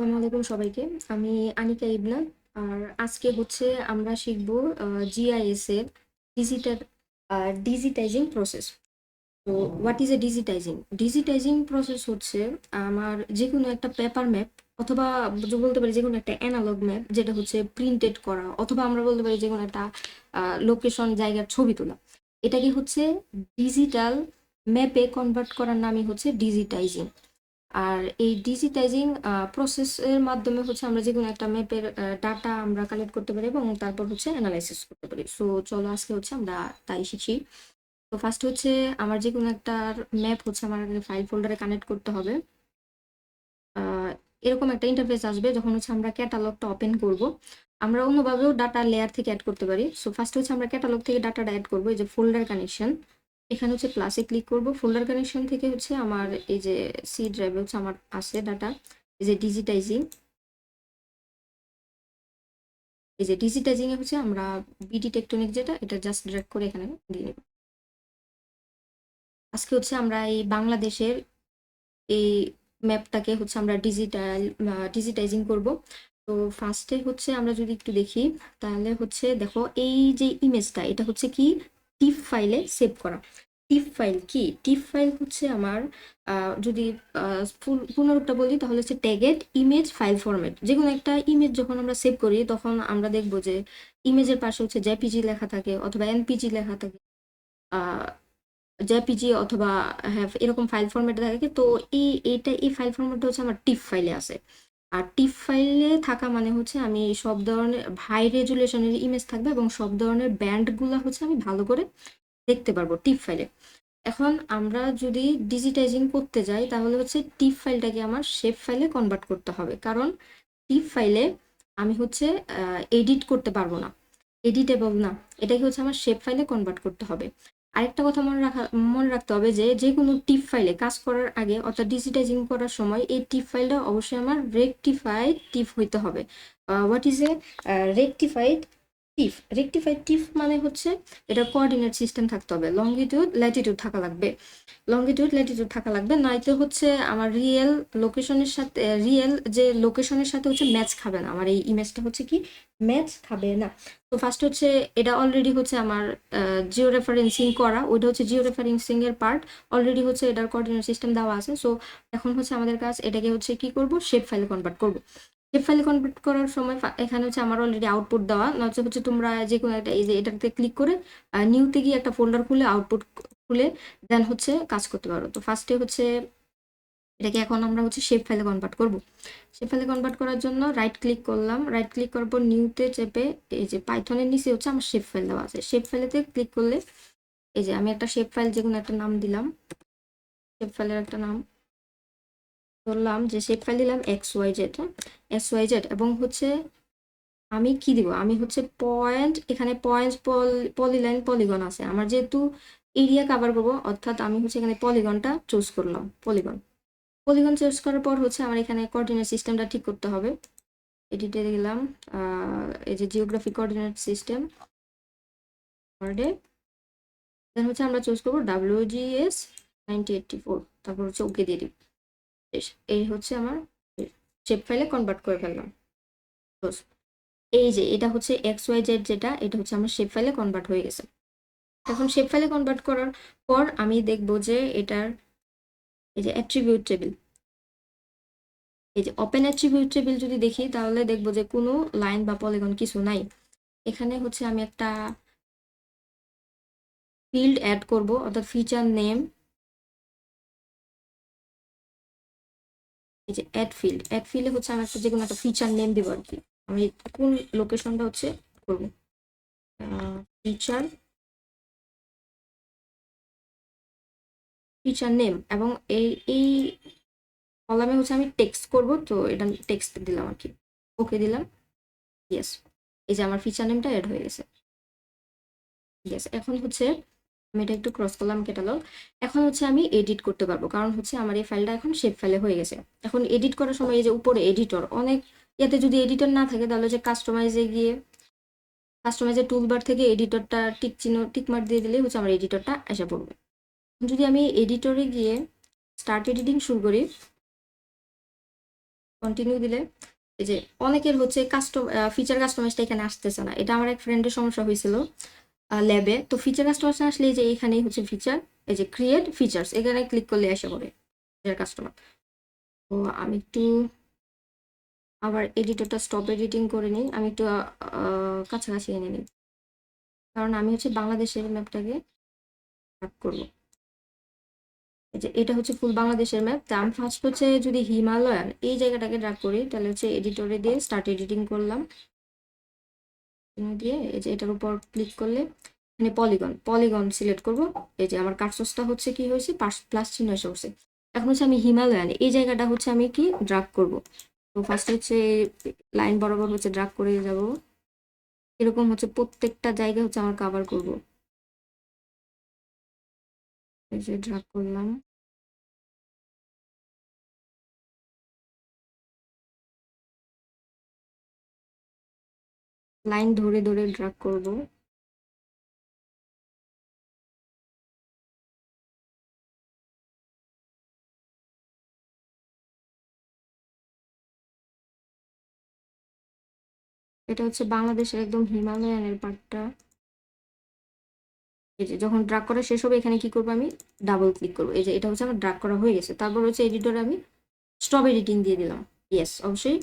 আসসালামু আলাইকুম সবাইকে। আমি আনিকা ইবনা। আর আজকে হচ্ছে আমরা শিখব জিআইএস এর ডিজিটাল ডিজিটাইজিং প্রসেস। তো what is A digitising? Digitising process হচ্ছে আমার যেকোনো একটা পেপার ম্যাপ অথবা বলতে পারি যেকোনো একটা অ্যানালগ ম্যাপ যেটা হচ্ছে প্রিন্টেড করা, অথবা আমরা বলতে পারি যেকোনো একটা লোকেশন জায়গার ছবি তোলা। এটাকে হচ্ছে ডিজিটাল ম্যাপে কনভার্ট করার নামই হচ্ছে ডিজিটাইজিং। আর এই ডিজিটাইজিং প্রসেসের মাধ্যমে হচ্ছে আমরা যেকোনো একটা ম্যাপের ডাটা আমরা কালেক্ট করতে পারি এবং তারপর হচ্ছে অ্যানালাইসিস করতে পারি। সো চলো আজকে হচ্ছে আমরা তাই শিখি। তো ফার্স্ট হচ্ছে আমার যেকোনো একটা ম্যাপ হচ্ছে আমার ফাইল ফোল্ডারে কানেক্ট করতে হবে। আহ, এরকম একটা ইন্টারফেস আসবে যখন হচ্ছে আমরা ক্যাটালগটা ওপেন করব। আমরা অন্যভাবেও ডাটা লেয়ার থেকে অ্যাড করতে পারি। সো ফার্স্ট হচ্ছে আমরা ক্যাটালগ থেকে ডাটাটা অ্যাড করবো, এই যে ফোল্ডার কানেকশন। এখানে হচ্ছে প্লাসে ক্লিক করব। ফোল্ডার কানেকশন থেকে হচ্ছে আমার এই যে সি ড্রাইভে হচ্ছে আমার আছে ডাটা। এই যে ডিজিটাইজিং, এই যে ডিজিটাইজিং এ হচ্ছে আমরা বিডি টেকটনিক যেটা, এটা জাস্ট ড্র্যাগ করে এখানে দিয়ে নেব। আজকে হচ্ছে আমরা এই বাংলাদেশের এই ম্যাপটাকে হচ্ছে আমরা ডিজিটাইজিং করব। তো ফার্স্টে হচ্ছে আমরা যদি একটু দেখি, তাহলে হচ্ছে দেখো এই যে ইমেজটা, এটা হচ্ছে কি টিফ ফাইলে সেভ করা। টিফ ফাইল কি? টিফ ফাইল হচ্ছে আমার যদি পুনরুক্তা বলি তাহলে হচ্ছে ট্যাগেড ইমেজ ফাইল ফরম্যাট। যে কোনো একটা ইমেজ যখন আমরা সেভ করি তখন আমরা দেখবো যে ইমেজের পাশে হচ্ছে জেপিজি লেখা থাকে অথবা এনপিজি লেখা থাকে, জেপিজি অথবা হ্যাঁ এরকম ফাইল ফরম্যাটে থাকে। তো এই ফাইল ফরম্যাটটা হচ্ছে আমার টিফ ফাইলে আছে। আর টিফ ফাইলে থাকা মানে হচ্ছে আমি সব ধরনের হাই রেজুলেশনের ইমেজ থাকবে এবং সব ধরনের ব্যান্ডগুলো হচ্ছে আমি ভালো করে দেখতে পারবো টিফ ফাইলে। এখন আমরা যদি ডিজিটাইজিং করতে যাই তাহলে হচ্ছে টিফ ফাইলটাকে আমার শেপ ফাইলে কনভার্ট করতে হবে, কারণ টিফ ফাইলে আমি হচ্ছে এডিট করতে পারবো না, এডিটেবল না। এটাকে হচ্ছে আমার শেপ ফাইলে কনভার্ট করতে হবে। আরেকটা কথা মনে রাখতে হবে যে যে কোনো টিপ ফাইলে কাজ করার আগে অর্থাৎ ডিজিটাইজিং করার সময় এই টিপ ফাইলটা অবশ্যই আমার রেকটিফাইড টিপ হইতে হবে। What is a rectified tip? Rectified tip মানে হচ্ছে এটা কোঅর্ডিনেট সিস্টেম থাকতে হবে, লঙ্গিটিউড ল্যাটিটিউড থাকা লাগবে। লঙ্গিটিউড ল্যাটিটিউড থাকা লাগবে, নয়তো হচ্ছে আমার লোকেশনের সাথে রিয়েল যে লোকেশনের সাথে হচ্ছে ম্যাচ খাবে না, আমার এই ইমেজটা হচ্ছে কি ম্যাচ খাবে না। তো ফার্স্ট হচ্ছে এটা অলরেডি হচ্ছে আমার জিও রেফারেন্সিং করা, ওইটা হচ্ছে জিও রেফারেন্সিং এর পার্ট। অলরেডি হচ্ছে এটার কোঅর্ডিনেট সিস্টেম দেওয়া আছে। সো এখন হচ্ছে আমাদের কাজ এটাকে হচ্ছে কি করব, শেপ ফাইলে কনভার্ট করব। শেপ ফাইলে কনভার্ট করার সময় এখানে হচ্ছে আমার অলরেডি আউটপুট দেওয়া, নয়তো হচ্ছে তোমরা যে কোনো একটা এই যে এটাতে ক্লিক করে নিউতে গিয়ে একটা ফোল্ডার খুলে আউটপুট খুলে দেন হচ্ছে কাজ করতে পারো। তো ফার্স্টে হচ্ছে এটাকে এখন আমরা হচ্ছে শেপ ফাইলে কনভার্ট করব। শেপ ফাইলে কনভার্ট করার জন্য রাইট ক্লিক করলাম, রাইট ক্লিক করার পর নিউতে চেপে এই যে পাইথনের নিচে হচ্ছে আমার শেপ ফাইল দেওয়া আছে, শেপ ফাইলেতে ক্লিক করলে এই যে আমি একটা শেপ ফাইল যে কোনো একটা নাম দিলাম, শেপ ফাইলের একটা নাম ধরলাম যে শেপ ফাইল দিলাম X Y Z, X Y Z. এবং হচ্ছে আমি কি দিব, আমি হচ্ছে পয়েন্ট, এখানে পয়েন্ট পলিলাইন পলিগন আছে আমার, যেহেতু এরিয়া কাভার করবো অর্থাৎ আমি হচ্ছে এখানে পলিগনটা চুজ করলাম। পলিগন পলিগন চুজ করার পর হচ্ছে আমার এখানে কোঅর্ডিনেট সিস্টেমটা ঠিক করতে হবে। এডিটে গেলাম, এই যে জিওগ্রাফিক কোঅর্ডিনেট সিস্টেম ওয়ার্ডে, দেন হচ্ছে আমরা চুজ করবো WGS 9084, তারপর হচ্ছে ওকে দিয়ে দিব। এই হচ্ছে আমার শেপ ফাইলে কনভার্ট করে ফেললাম। এই যে এটা হচ্ছে এক্স ওয়াই জেড যেটা, এটা হচ্ছে আমার শেপ ফাইলে কনভার্ট হয়ে গেছে। এখন শেপ ফাইলে কনভার্ট করার পর আমি দেখবো যে এটার এই যে অ্যাট্রিবিউট টেবিল, এই যে ওপেন অ্যাট্রিবিউট টেবিল যদি দেখি তাহলে দেখবো যে কোনো লাইন বা পলিগন কিছু নাই। এখানে হচ্ছে আমি একটা ফিল্ড অ্যাড করব অর্থাৎ ফিচার নেম, এই যে অ্যাড ফিল্ডে হচ্ছে আমি একটা যে কোনো একটা ফিচার নেম দিব আর কি। আমি কোন লোকেশনটা হচ্ছে করবো ফিচার ফিচার নেম, এবং এই এই কলামে হচ্ছে আমি টেক্সট করব, তো এটা টেক্সট দিলাম আর কি, ওকে দিলাম। ইয়েস, এই যে আমার ফিচার নেমটা অ্যাড হয়ে গেছে। ইয়েস, এখন হচ্ছে আমি এটা একটু ক্রস করলাম ক্যাটালগ। এখন হচ্ছে আমি এডিট করতে পারবো, কারণ হচ্ছে আমার এই ফাইলটা এখন শেপ ফাইলে হয়ে গেছে। এখন এডিট করার সময় এই যে উপরে এডিটর, অনেক ইয়াতে যদি এডিটর না থাকে তাহলে যে কাস্টমাইজে গিয়ে কাস্টমাইজের টুলবার থেকে এডিটরটা টিক চিহ্ন টিক মার্ক দিয়ে দিলে হচ্ছে আমার এডিটরটা এসে পড়বে। যদি আমি এডিটরে গিয়ে স্টার্ট এডিটিং শুরু করি, কন্টিনিউ দিলে এই যে অনেকের হচ্ছে ফিচার কাস্টমাইজটা এখানে আসতেছে না। এটা আমার এক ফ্রেন্ডের সমস্যা হয়েছিল ল্যাবে। তো ফিচার কাস্টমাইজ না আসলে এই যে এখানেই হচ্ছে ফিচার, এই যে ক্রিয়েট ফিচার্স, এখানে ক্লিক করলে আসা করে ফিচার কাস্টমার। তো আমি একটু আবার এডিটরটা স্টপ এডিটিং করে নিই, আমি একটু কাছাকাছি এনে নিই, কারণ আমি হচ্ছে বাংলাদেশের ম্যাপটাকে ট্র্যাক করবো। এই যে এটা হচ্ছে ফুল বাংলাদেশের ম্যাপ। তা আমি ফার্স্ট হচ্ছে যদি হিমালয়ান এই জায়গাটাকে ড্র্যাগ করি, তাহলে হচ্ছে এডিটরে দিয়ে স্টার্ট এডিটিং করলাম, দিয়ে এই যে এটার উপর ক্লিক করলে এখানে পলিগন পলিগন সিলেক্ট করব। এই যে আমার কার্সসটা হচ্ছে কি হয়েছে, প্লাস চিহ্ন এসে পড়ছে। এখন হচ্ছে আমি হিমালয়ান এই জায়গাটা হচ্ছে আমি কি ড্র্যাগ করব। তো ফার্স্ট হচ্ছে লাইন বরাবর হচ্ছে ড্র্যাগ করে যাব, এরকম হচ্ছে প্রত্যেকটা জায়গা হচ্ছে আমার কভার করব। এই যে ড্র্যাগ করলাম, লাইন ধরে ধরে ড্র্যাগ করব। এটা হচ্ছে বাংলাদেশের একদম হিমালয়ানের পার্টটা। এই যে যখন ড্রাগ করা শেষ হবে, এখানে কি করবো, আমি ডাবল ক্লিক করবো। এই যে এটা হচ্ছে আমার ড্রাগ করা হয়ে গেছে। তারপর হচ্ছে এডিটরে আমি স্টপ এডিটিং দিয়ে দিলাম, ইয়েস অবশ্যই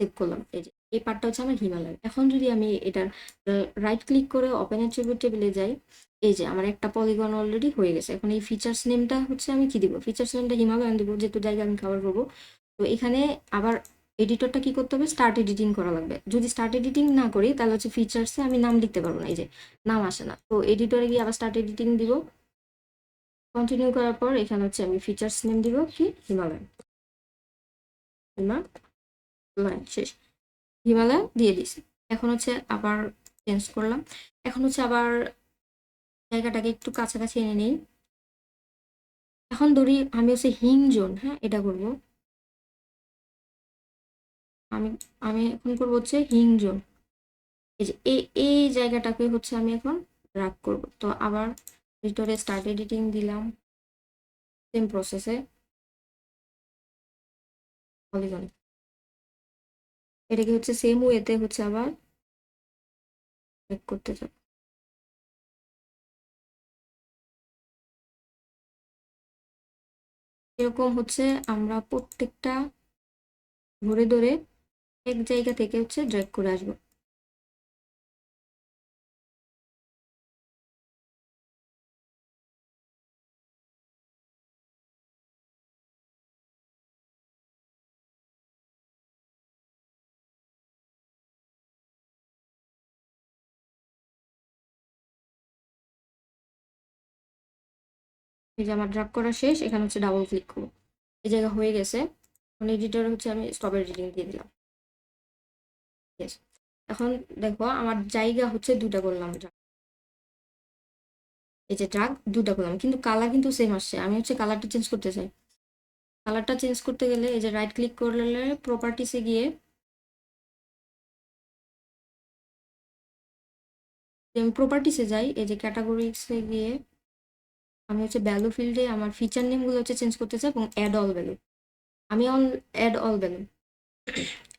সেভ করলাম। এই যে এই পার্টটা হচ্ছে আমার হিমালয়। এখন যদি আমি এটার রাইট ক্লিক করে ওপেন অ্যাট্রিবিউট টেবিলে যাই, এই যে আমার একটা পলিগন অলরেডি হয়ে গেছে। এখন এই ফিচার্স নেমটা হচ্ছে আমি কি দিব, ফিচার্স নেমটা হিমালয়ান দিব, যেহেতু জায়গা আমি কভার করবো। তো এখানে আবার এডিটরটা কি করতে হবে, স্টার্ট এডিটিং করা লাগবে। যদি স্টার্ট এডিটিং না করি তাহলে হচ্ছে ফিচার্সে আমি নাম লিখতে পারবো না, এই যে নাম আসে না। তো এডিটরে গিয়ে আবার স্টার্ট এডিটিং দিব, কন্টিনিউ করার পর এখানে হচ্ছে আমি ফিচার্স নেম দিব কি হিমালয়ান, হিমালয়ান শেষ, হিমালয় দিয়ে দিছি। এখন হচ্ছে আবার চেঞ্জ করলাম। এখন হচ্ছে আবার জায়গাটাকে একটু কাছাকাছি এনে নিই। এখন ধরি আমি হচ্ছে হিং জোন, হ্যাঁ এটা করবো আমি। আমি এখন করবো হচ্ছে হিং জোন। এই যে এই জায়গাটাকে হচ্ছে আমি এখন রাগ করব। তো আবার ভিতরে স্টার্ট এডিটিং দিলাম, সেম প্রসেসে পলিগন, এটাকে হচ্ছে সেম ওয়েতে হচ্ছে আবার চেক করতে যাব। এরকম হচ্ছে আমরা প্রত্যেকটা ধরে ধরে এক জায়গা থেকে হচ্ছে ড্র্যাগ করে আসবো। এই যে আমার ড্রাগ করা শেষ, এখানে হচ্ছে ডাবল ক্লিক করবো, এই জায়গা হয়ে গেছে। এখন এডিটরে হচ্ছে আমি স্টপ এডিটিং দিয়ে দিলাম, Yes. এখন দেখো আমার জায়গা হচ্ছে দুটা করলাম, এই যে ড্রাগ দুটা করলাম, কিন্তু কালার কিন্তু সেম আসছে। আমি হচ্ছে কালারটা চেঞ্জ করতে চাই। কালারটা চেঞ্জ করতে গেলে এই যে রাইট ক্লিক করলে প্রপার্টিসে গিয়ে আমি প্রপার্টিসে যাই, এই যে ক্যাটাগরিসে গিয়ে আমি হচ্ছে ভ্যালু ফিল্ডে আমার ফিচার নেমগুলো হচ্ছে চেঞ্জ করতে চাই, এবং অ্যাড অল ভ্যালু, আমি add all value,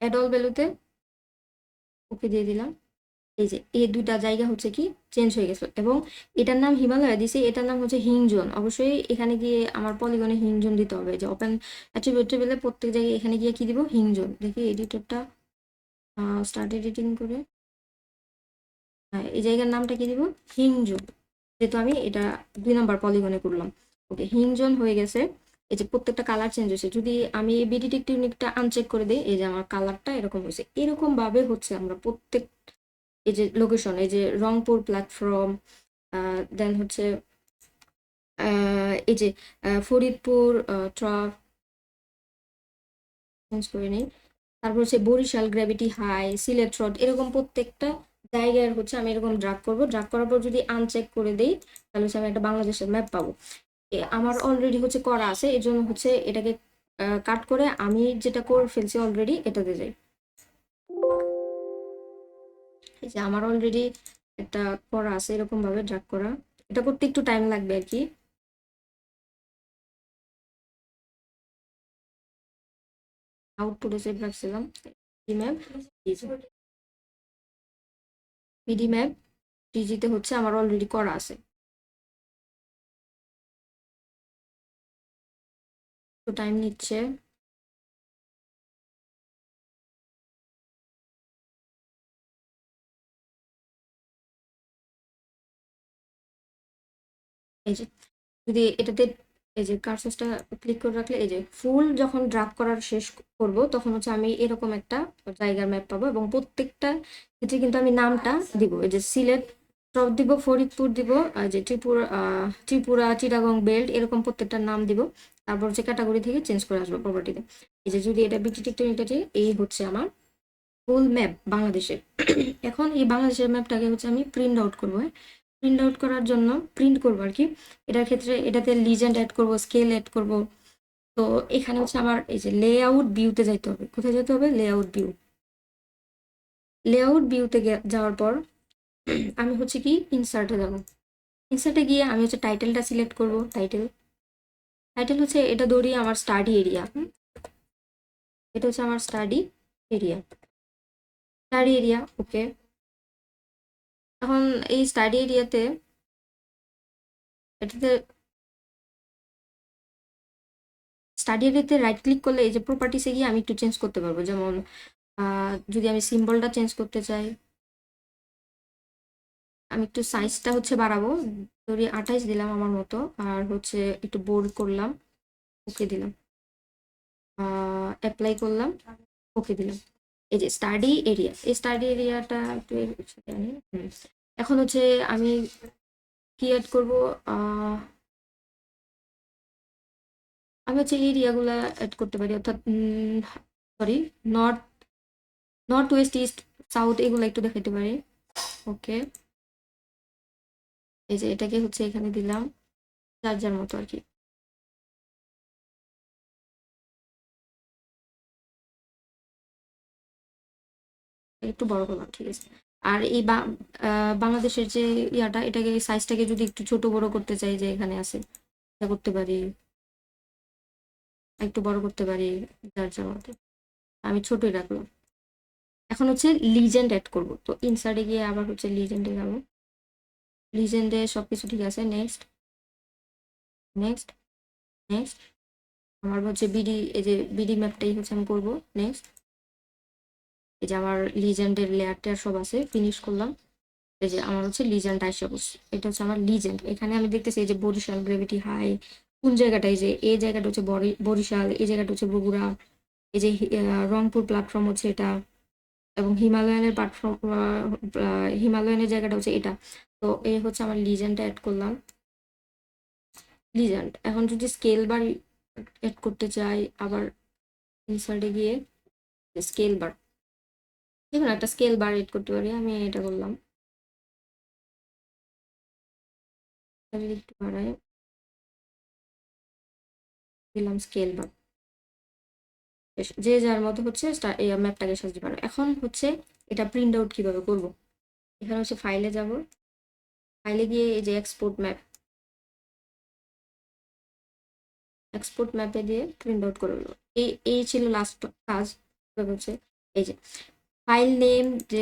add all ভ্যালুতে ওকে দিয়ে দিলাম। এই যে এই দুটা জায়গা হচ্ছে কি চেঞ্জ হয়ে গেছে, এবং এটার নাম হিমালয় দিছে, এটার নাম হচ্ছে হিংজোন। অবশ্যই এখানে গিয়ে আমার পলিগনে হিংজোন দিতে হবে, যে ওপেন অ্যাট্রিবিউট টেবিলে প্রত্যেক জায়গায় এখানে গিয়ে কি দিব, হিংজোন। দেখি এডিটরটা স্টার্ট এডিটিং করে, হ্যাঁ এই জায়গার নামটা কি দিব, হিংজোন, যেহেতু আমি এটা 2 নাম্বার পলিগনে করলাম। ওকে হিংজোন হয়ে গেছে। এই যে প্রত্যেকটা কালার চেঞ্জ হয়েছে। যদি আমি এই বিডিটেক টিউনিকটা আনচেক করে দিই, এই যে আমার কালারটা এরকম হয়েছে। এরকম ভাবে হচ্ছে আমরা প্রত্যেক এই যে লোকেশন, এই যে রংপুর প্ল্যাটফর্ম, দেন হচ্ছে এই যে ফরিদপুর ট্রাফ চেঞ্জ করে নিই, তারপর হচ্ছে Barishal gravity high, Sylhet road, এরকম প্রত্যেকটা জায়গার হচ্ছে আমি এরকম ড্রাগ করব। ড্রাগ করার পর যদি আনচেক করে দিই, তাহলে হচ্ছে আমি একটা বাংলাদেশের ম্যাপ পাবো। আমার অলরেডি হচ্ছে করা আছে, এই জন্য হচ্ছে এটাকে কাট করে আমি যেটা করে ফেলছি অলরেডি এটাতে যাই। এই যে আমার অলরেডি একটা করা আছে এরকম ভাবে ড্রাগ করা, এটা করতে একটু টাইম লাগবে আর কি। আউটপুটে সেভ রাখছিলাম পিডি ম্যাপ পিডি ম্যাপ ডিজিতে হচ্ছে আমার অলরেডি করা আছে, তো টাইম নিচ্ছে। এই যে যদি এটাতে এই যে কার্সারটা ক্লিক করে রাখলে এই যে ফুল যখন ড্রাগ করার শেষ করব তখন হচ্ছে আমি এরকম একটা জায়গার ম্যাপ পাবো, এবং প্রত্যেকটা ক্ষেত্রে কিন্তু আমি নামটা দিব, এই যে সিলেট সব দিব, ফরিদপুর দিব, আর যে ত্রিপুরা চিটাগং বেল্ট এরকম প্রত্যেকটা নাম দিব। তারপর হচ্ছে ক্যাটাগরি থেকে চেঞ্জ করে আসবো প্রপার্টিতে। এই যে যদি এটা বিটি টেকটোনিকটা, এই হচ্ছে আমার ফুল ম্যাপ বাংলাদেশের। এখন এই বাংলাদেশের ম্যাপটাকে হচ্ছে আমি প্রিন্ট আউট করবো। প্রিন্ট আউট করার জন্য প্রিন্ট করবো আর কি, এটার ক্ষেত্রে এটাতে লিজেন্ড অ্যাড করব, স্কেল অ্যাড করব। তো এখানে হচ্ছে আমার এই যে লেআউট ভিউতে যাইতে হবে। কোথায় যেতে হবে? Layout view. লেআউট ভিউতে যাওয়ার পর আমি হচ্ছে কি ইনসার্টে যাব। ইনসার্টে গিয়ে আমি হচ্ছে টাইটেলটা সিলেক্ট করব। টাইটেল টাইটেল হচ্ছে এটা ধরি আমার স্টাডি এরিয়া। এটা হচ্ছে আমার স্টাডি এরিয়া। স্টাডি এরিয়া ওকে। এখন এই স্টাডি এরিয়াতে এটাতে স্টাডি এরিয়াতে রাইট ক্লিক করলে এই যে প্রপার্টিসে গিয়ে আমি একটু চেঞ্জ করতে পারবো। যেমন যদি আমি সিম্বলটা চেঞ্জ করতে চাই, আমি একটু সাইজটা হচ্ছে বাড়াবো, ধরি 28 দিলাম আমার মতো, আর হচ্ছে একটু বোল্ড করলাম, ওকে দিলাম, অ্যাপ্লাই করলাম, ওকে দিলাম। এই যে স্টাডি এরিয়া, এই স্টাডি এরিয়াটা একটু জানি। এখন হচ্ছে আমি কি অ্যাড করবো, আমি হচ্ছে এরিয়াগুলা অ্যাড করতে পারি, অর্থাৎ sorry north north West east south এগুলো একটু দেখাতে পারি। ওকে, এই যে এটাকে হচ্ছে এখানে দিলাম, যার যার মতো আর কি। একটু বড় করলাম, ঠিক আছে। আর এই বাংলাদেশের যে ইয়াটা, এটাকে সাইজটাকে যদি একটু ছোট বড় করতে চাই, যে এখানে আছে, এটা করতে পারি, একটু বড় করতে পারি, যার যার মতো। আমি ছোটই রাখলাম। এখন হচ্ছে লিজেন্ড অ্যাড করব, তো ইনসার্টে গিয়ে আবার হচ্ছে লিজেন্ডে যাবো। লিজেন্ডে সবকিছু ঠিক আছে, নেক্সট নেক্সট নেক্সট। আমার হচ্ছে বিডি, এই যে বিডি ম্যাপটাই হচ্ছে আমি করবো নেক্সট। এই যে আমার লিজেন্ডের লেয়ার টেয়ার সব আছে, ফিনিশ করলাম। এই যে আমার হচ্ছে লিজেন্ড আইসা বসছে, এটা হচ্ছে আমার লিজেন্ড। এখানে আমি দেখতেছি এই যে বরিশাল গ্রেভিটি হাই, কোন জায়গাটা, এই যে এই জায়গাটা হচ্ছে বরিশাল, এই জায়গাটা হচ্ছে বগুড়া, এই যে রংপুর প্ল্যাটফর্ম হচ্ছে এটা, এবং হিমালয়ানের প্ল্যাটফর্ম, হিমালয়ানের জায়গাটা হচ্ছে এটা। তো এই হচ্ছে আমার লিজেন্ডটা অ্যাড করলাম, লিজেন্ড। এখন যদি স্কেল বার অ্যাড করতে চাই, আবার ইনসার্টে গিয়ে স্কেল বার, দেখুন একটা স্কেল বার এড করতে পারি, আমি এটা করলাম, একটু বাড়াই দিলাম স্কেল বার। যে যার মতো হচ্ছে এই ম্যাপটাকে সাজিয়ে পারো। এখন হচ্ছে এটা প্রিন্ট আউট কিভাবে করব, এখানে হচ্ছে ফাইলে যাব, ফাইলে গিয়ে এই যে এক্সপোর্ট ম্যাপ, এক্সপোর্ট ম্যাপে দিয়ে প্রিন্ট আউট করে নেবো। এই এই ছিল লাস্ট কাজ। হচ্ছে এই যে ফাইল নেম, যে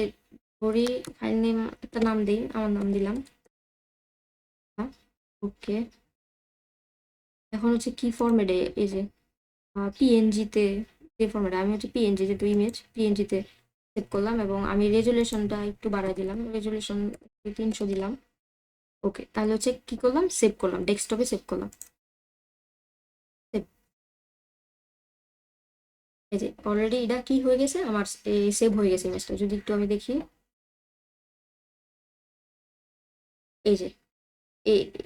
ধরি ফাইল নেম একটা নাম দিই, আমার নাম দিলাম, ওকে। এখন হচ্ছে কি ফরম্যাটে, এই যে পিএনজিতে, যে ফরম্যাটে আমি হচ্ছে পিএনজি, যেহেতু ইমেজ পিএনজিতে সেভ করলাম, এবং আমি রেজুলেশনটা একটু বাড়াই দিলাম, রেজুলেশন 300 দিলাম। ওকে, তাহলে হচ্ছে কি করলাম, সেভ করলাম, ডেস্কটপে সেভ করলাম। Save। এই যে অলরেডি এটা কি হয়ে গেছে, আমার সেভ হয়ে গেছে ইমেজটা। যদি একটু আমি দেখি, এই যে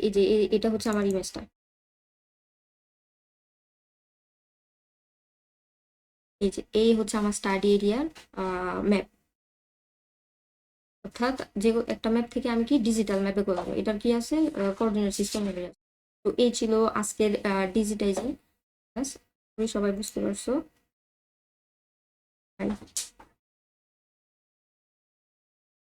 এই যে এটা হচ্ছে আমার ইমেজটা। এই যে এই হচ্ছে আমার স্টাডি এরিয়ার ম্যাপ, অর্থাৎ যে একটা ম্যাপ থেকে আমি কি ডিজিটাল ম্যাপে করলাম, এটার কি আছে, কোঅর্ডিনেট সিস্টেম আছে। তো এই ছিল আজকের ডিজিটাইজিং। সবাই বুঝতে পারছো।